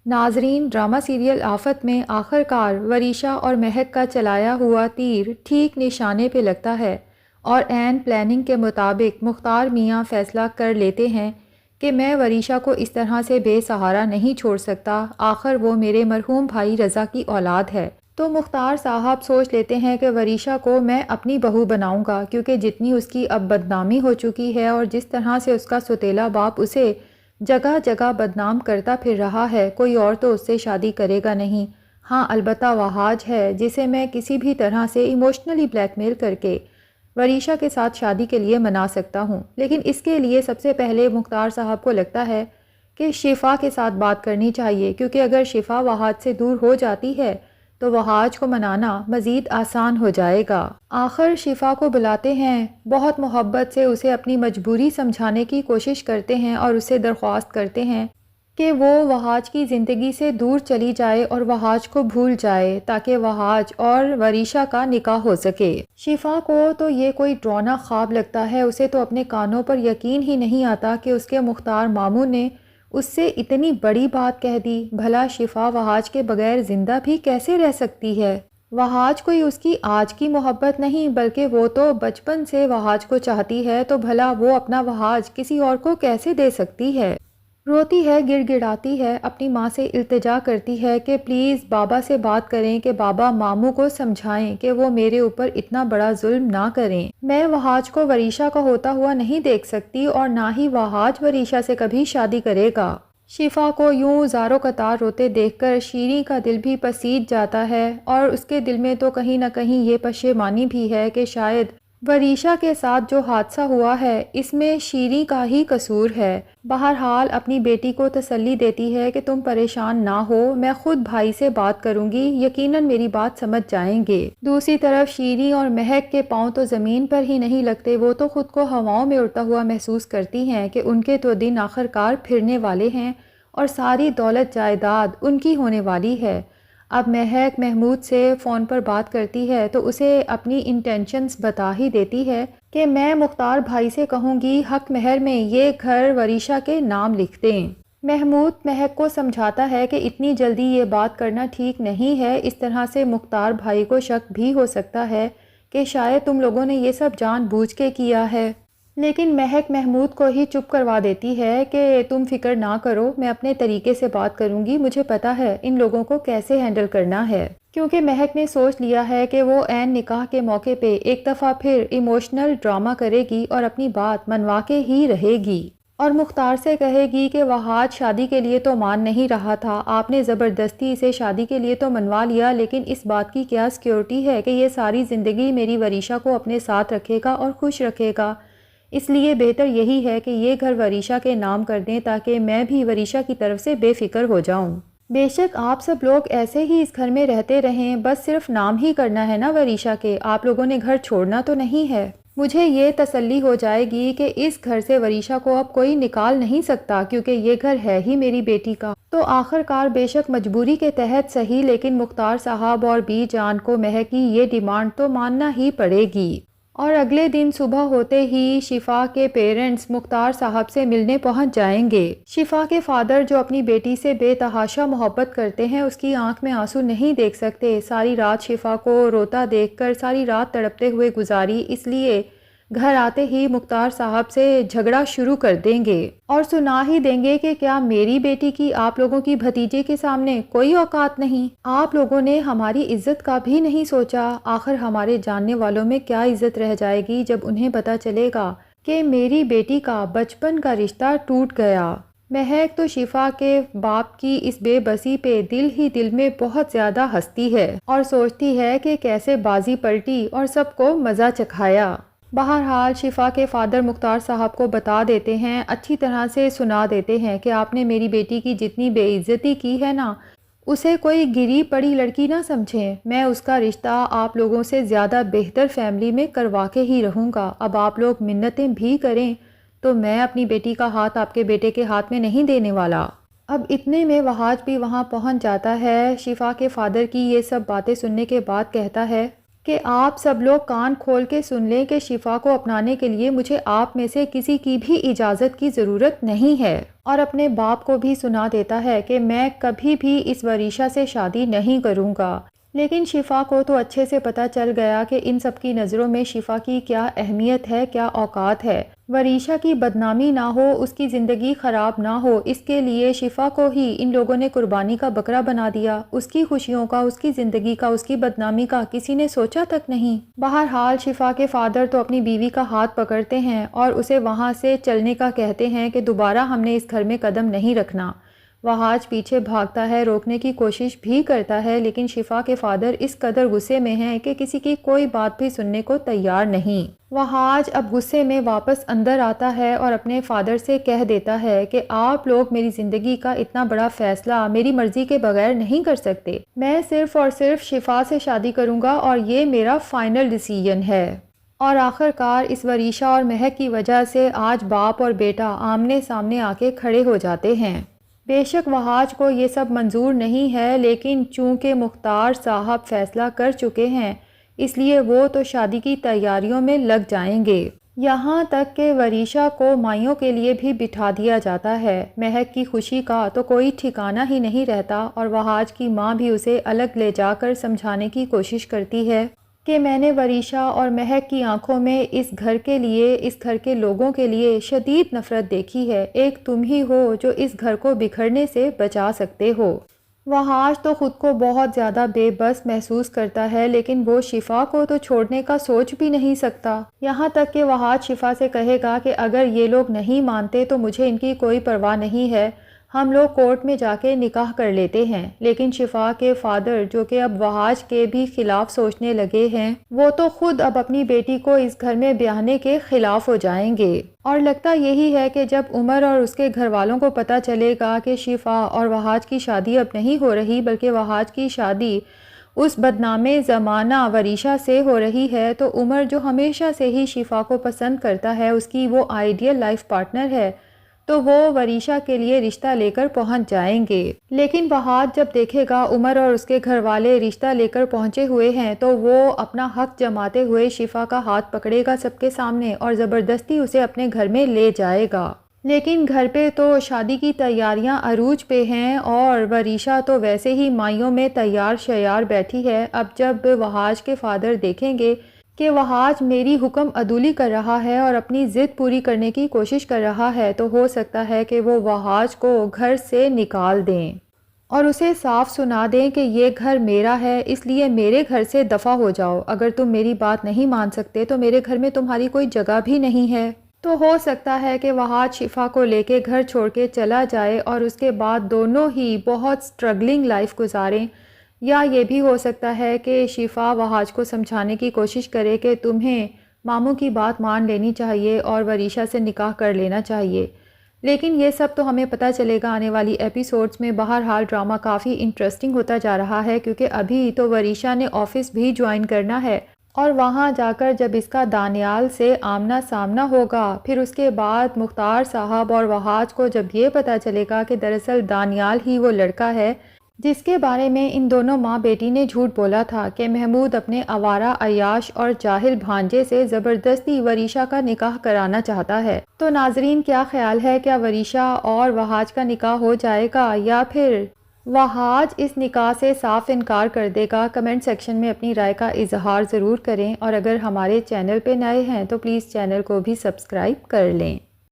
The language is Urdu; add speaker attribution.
Speaker 1: ناظرین، ڈرامہ سیریل آفت میں آخر کار وریشا اور مہک کا چلایا ہوا تیر ٹھیک نشانے پہ لگتا ہے اور عین پلاننگ کے مطابق مختار میاں فیصلہ کر لیتے ہیں کہ میں وریشا کو اس طرح سے بے سہارا نہیں چھوڑ سکتا، آخر وہ میرے مرحوم بھائی رضا کی اولاد ہے۔ تو مختار صاحب سوچ لیتے ہیں کہ وریشا کو میں اپنی بہو بناؤں گا، کیونکہ جتنی اس کی اب بدنامی ہو چکی ہے اور جس طرح سے اس کا سوتیلا باپ اسے جگہ جگہ بدنام کرتا پھر رہا ہے، کوئی اور تو اس سے شادی کرے گا نہیں۔ ہاں البتہ وہاج ہے، جسے میں کسی بھی طرح سے ایموشنلی بلیک میل کر کے وریشا کے ساتھ شادی کے لیے منا سکتا ہوں، لیکن اس کے لیے سب سے پہلے مختار صاحب کو لگتا ہے کہ شفا کے ساتھ بات کرنی چاہیے، کیونکہ اگر شفا وہاج سے دور ہو جاتی ہے تو وہاج کو منانا مزید آسان ہو جائے گا۔ آخر شفا کو بلاتے ہیں، بہت محبت سے اسے اپنی مجبوری سمجھانے کی کوشش کرتے ہیں اور اسے درخواست کرتے ہیں کہ وہ وہاج کی زندگی سے دور چلی جائے اور وہاج کو بھول جائے تاکہ وہاج اور وریشا کا نکاح ہو سکے۔ شفا کو تو یہ کوئی ڈراؤنا خواب لگتا ہے، اسے تو اپنے کانوں پر یقین ہی نہیں آتا کہ اس کے مختار ماموں نے اس سے اتنی بڑی بات کہہ دی۔ بھلا شفا وہاج کے بغیر زندہ بھی کیسے رہ سکتی ہے؟ وہاج کوئی اس کی آج کی محبت نہیں، بلکہ وہ تو بچپن سے وہاج کو چاہتی ہے، تو بھلا وہ اپنا وہاج کسی اور کو کیسے دے سکتی ہے؟ روتی ہے، گڑ گڑاتی ہے، اپنی ماں سے التجا کرتی ہے کہ پلیز بابا سے بات کریں، کہ بابا ماموں کو سمجھائیں کہ وہ میرے اوپر اتنا بڑا ظلم نہ کریں۔ میں وہاج کو وریشا کا ہوتا ہوا نہیں دیکھ سکتی اور نہ ہی وہاج وریشا سے کبھی شادی کرے گا۔ شفا کو یوں زارو قطار روتے دیکھ کر شیریں کا دل بھی پسیج جاتا ہے اور اس کے دل میں تو کہیں نہ کہیں یہ پشیمانی بھی ہے کہ شاید وریشا کے ساتھ جو حادثہ ہوا ہے اس میں شیریں کا ہی قصور ہے۔ بہرحال اپنی بیٹی کو تسلی دیتی ہے کہ تم پریشان نہ ہو، میں خود بھائی سے بات کروں گی، یقیناً میری بات سمجھ جائیں گے۔ دوسری طرف شیریں اور مہک کے پاؤں تو زمین پر ہی نہیں لگتے، وہ تو خود کو ہواؤں میں اڑتا ہوا محسوس کرتی ہیں کہ ان کے تو دن آخر کار پھرنے والے ہیں اور ساری دولت جائیداد ان کی ہونے والی ہے۔ اب مہک محمود سے فون پر بات کرتی ہے تو اسے اپنی انٹینشنز بتا ہی دیتی ہے کہ میں مختار بھائی سے کہوں گی حق مہر میں یہ گھر وریشا کے نام لکھ دیں۔ محمود مہک کو سمجھاتا ہے کہ اتنی جلدی یہ بات کرنا ٹھیک نہیں ہے، اس طرح سے مختار بھائی کو شک بھی ہو سکتا ہے کہ شاید تم لوگوں نے یہ سب جان بوجھ کے کیا ہے۔ لیکن مہک محمود کو ہی چپ کروا دیتی ہے کہ تم فکر نہ کرو، میں اپنے طریقے سے بات کروں گی، مجھے پتا ہے ان لوگوں کو کیسے ہینڈل کرنا ہے۔ کیونکہ مہک نے سوچ لیا ہے کہ وہ عین نکاح کے موقع پہ ایک دفعہ پھر ایموشنل ڈرامہ کرے گی اور اپنی بات منوا کے ہی رہے گی اور مختار سے کہے گی کہ وہاج شادی کے لیے تو مان نہیں رہا تھا، آپ نے زبردستی اسے شادی کے لیے تو منوا لیا، لیکن اس بات کی کیا سیکیورٹی ہے کہ یہ ساری زندگی میری وریشا کو اپنے ساتھ رکھے گا اور خوش رکھے گا؟ اس لیے بہتر یہی ہے کہ یہ گھر وریشا کے نام کر دیں تاکہ میں بھی وریشا کی طرف سے بے فکر ہو جاؤں۔ بے شک آپ سب لوگ ایسے ہی اس گھر میں رہتے رہیں، بس صرف نام ہی کرنا ہے نا وریشا کے، آپ لوگوں نے گھر چھوڑنا تو نہیں ہے۔ مجھے یہ تسلی ہو جائے گی کہ اس گھر سے وریشا کو اب کوئی نکال نہیں سکتا، کیونکہ یہ گھر ہے ہی میری بیٹی کا۔ تو آخر کار بے شک مجبوری کے تحت صحیح، لیکن مختار صاحب اور بی جان کو مہک کی یہ ڈیمانڈ تو ماننا ہی پڑے گی۔ اور اگلے دن صبح ہوتے ہی شفا کے پیرنٹس مختار صاحب سے ملنے پہنچ جائیں گے۔ شفا کے فادر جو اپنی بیٹی سے بے تحاشا محبت کرتے ہیں، اس کی آنکھ میں آنسو نہیں دیکھ سکتے۔ ساری رات شفا کو روتا دیکھ کر ساری رات تڑپتے ہوئے گزاری، اس لیے گھر آتے ہی مختار صاحب سے جھگڑا شروع کر دیں گے اور سنا ہی دیں گے کہ کیا میری بیٹی کی آپ لوگوں کی بھتیجے کے سامنے کوئی اوقات نہیں؟ آپ لوگوں نے ہماری عزت کا بھی نہیں سوچا۔ آخر ہمارے جاننے والوں میں کیا عزت رہ جائے گی جب انہیں پتہ چلے گا کہ میری بیٹی کا بچپن کا رشتہ ٹوٹ گیا۔ مہک تو شفا کے باپ کی اس بے بسی پہ دل ہی دل میں بہت زیادہ ہنستی ہے اور سوچتی ہے کہ کیسے بازی پلٹی اور سب کو مزہ چکھایا۔ بہرحال شفا کے فادر مختار صاحب کو بتا دیتے ہیں، اچھی طرح سے سنا دیتے ہیں کہ آپ نے میری بیٹی کی جتنی بے عزتی کی ہے نا، اسے کوئی گری پڑی لڑکی نہ سمجھیں، میں اس کا رشتہ آپ لوگوں سے زیادہ بہتر فیملی میں کروا کے ہی رہوں گا۔ اب آپ لوگ منتیں بھی کریں تو میں اپنی بیٹی کا ہاتھ آپ کے بیٹے کے ہاتھ میں نہیں دینے والا۔ اب اتنے میں وہاج بھی وہاں پہنچ جاتا ہے۔ شفا کے فادر کی یہ سب باتیں سننے کے بعد کہتا ہے کہ آپ سب لوگ کان کھول کے سن لیں کہ شفا کو اپنانے کے لیے مجھے آپ میں سے کسی کی بھی اجازت کی ضرورت نہیں ہے، اور اپنے باپ کو بھی سنا دیتا ہے کہ میں کبھی بھی اس وریشہ سے شادی نہیں کروں گا۔ لیکن شفا کو تو اچھے سے پتہ چل گیا کہ ان سب کی نظروں میں شفا کی کیا اہمیت ہے، کیا اوقات ہے۔ وریشہ کی بدنامی نہ ہو، اس کی زندگی خراب نہ ہو، اس کے لیے شفا کو ہی ان لوگوں نے قربانی کا بکرا بنا دیا۔ اس کی خوشیوں کا، اس کی زندگی کا، اس کی بدنامی کا کسی نے سوچا تک نہیں۔ بہرحال شفا کے فادر تو اپنی بیوی کا ہاتھ پکڑتے ہیں اور اسے وہاں سے چلنے کا کہتے ہیں کہ دوبارہ ہم نے اس گھر میں قدم نہیں رکھنا۔ وہاج پیچھے بھاگتا ہے، روکنے کی کوشش بھی کرتا ہے، لیکن شفا کے فادر اس قدر غصے میں ہیں کہ کسی کی کوئی بات بھی سننے کو تیار نہیں۔ وہاج اب غصے میں واپس اندر آتا ہے اور اپنے فادر سے کہہ دیتا ہے کہ آپ لوگ میری زندگی کا اتنا بڑا فیصلہ میری مرضی کے بغیر نہیں کر سکتے۔ میں صرف اور صرف شفا سے شادی کروں گا اور یہ میرا فائنل ڈیسیژن ہے۔ اور آخرکار اس وریشہ اور مہک کی وجہ سے آج باپ اور بیٹا آمنے سامنے آ کے کھڑے ہو جاتے ہیں۔ بے شک وہاج کو یہ سب منظور نہیں ہے، لیکن چونکہ مختار صاحب فیصلہ کر چکے ہیں اس لیے وہ تو شادی کی تیاریوں میں لگ جائیں گے۔ یہاں تک کہ وریشہ کو مائیوں کے لیے بھی بٹھا دیا جاتا ہے۔ مہک کی خوشی کا تو کوئی ٹھکانہ ہی نہیں رہتا اور وہاج کی ماں بھی اسے الگ لے جا کر سمجھانے کی کوشش کرتی ہے کہ میں نے وریشہ اور مہک کی آنکھوں میں اس گھر کے لیے، اس گھر کے لوگوں کے لیے شدید نفرت دیکھی ہے۔ ایک تم ہی ہو جو اس گھر کو بکھرنے سے بچا سکتے ہو۔ وہاج تو خود کو بہت زیادہ بے بس محسوس کرتا ہے، لیکن وہ شفا کو تو چھوڑنے کا سوچ بھی نہیں سکتا۔ یہاں تک کہ وہاج شفا سے کہے گا کہ اگر یہ لوگ نہیں مانتے تو مجھے ان کی کوئی پرواہ نہیں ہے، ہم لوگ کورٹ میں جا کے نکاح کر لیتے ہیں۔ لیکن شفا کے فادر جو کہ اب وہاج کے بھی خلاف سوچنے لگے ہیں، وہ تو خود اب اپنی بیٹی کو اس گھر میں بیاہنے کے خلاف ہو جائیں گے۔ اور لگتا یہی ہے کہ جب عمر اور اس کے گھر والوں کو پتہ چلے گا کہ شفا اور وہاج کی شادی اب نہیں ہو رہی بلکہ وہاج کی شادی اس بدنام زمانہ وریشہ سے ہو رہی ہے، تو عمر جو ہمیشہ سے ہی شفا کو پسند کرتا ہے، اس کی وہ آئیڈیل لائف پارٹنر ہے، تو وہ وریشہ کے لیے رشتہ لے کر پہنچ جائیں گے۔ لیکن وہاج جب دیکھے گا عمر اور اس کے گھر والے رشتہ لے کر پہنچے ہوئے ہیں تو وہ اپنا حق جماتے ہوئے شفا کا ہاتھ پکڑے گا سب کے سامنے اور زبردستی اسے اپنے گھر میں لے جائے گا۔ لیکن گھر پہ تو شادی کی تیاریاں عروج پہ ہیں اور وریشہ تو ویسے ہی مائیوں میں تیار شیار بیٹھی ہے۔ اب جب وہاج کے فادر دیکھیں گے کہ وہاج میری حکم عدولی کر رہا ہے اور اپنی ضد پوری کرنے کی کوشش کر رہا ہے، تو ہو سکتا ہے کہ وہ وہاج کو گھر سے نکال دیں اور اسے صاف سنا دیں کہ یہ گھر میرا ہے، اس لیے میرے گھر سے دفع ہو جاؤ۔ اگر تم میری بات نہیں مان سکتے تو میرے گھر میں تمہاری کوئی جگہ بھی نہیں ہے۔ تو ہو سکتا ہے کہ وہاج شفا کو لے کے گھر چھوڑ کے چلا جائے اور اس کے بعد دونوں ہی بہت سٹرگلنگ لائف گزاریں، یا یہ بھی ہو سکتا ہے کہ شفا وہاج کو سمجھانے کی کوشش کرے کہ تمہیں ماموں کی بات مان لینی چاہیے اور وریشہ سے نکاح کر لینا چاہیے۔ لیکن یہ سب تو ہمیں پتہ چلے گا آنے والی ایپیسوڈز میں۔ بہرحال ڈرامہ کافی انٹرسٹنگ ہوتا جا رہا ہے کیونکہ ابھی تو وریشہ نے آفس بھی جوائن کرنا ہے اور وہاں جا کر جب اس کا دانیال سے آمنا سامنا ہوگا، پھر اس کے بعد مختار صاحب اور وہاج کو جب یہ پتہ چلے گا کہ دراصل دانیال ہی وہ لڑکا ہے جس کے بارے میں ان دونوں ماں بیٹی نے جھوٹ بولا تھا کہ محمود اپنے آوارہ عیاش اور جاہل بھانجے سے زبردستی وریشہ کا نکاح کرانا چاہتا ہے، تو ناظرین کیا خیال ہے، کیا وریشہ اور وہاج کا نکاح ہو جائے گا یا پھر وہاج اس نکاح سے صاف انکار کر دے گا؟ کمنٹ سیکشن میں اپنی رائے کا اظہار ضرور کریں، اور اگر ہمارے چینل پہ نئے ہیں تو پلیز چینل کو بھی سبسکرائب کر لیں۔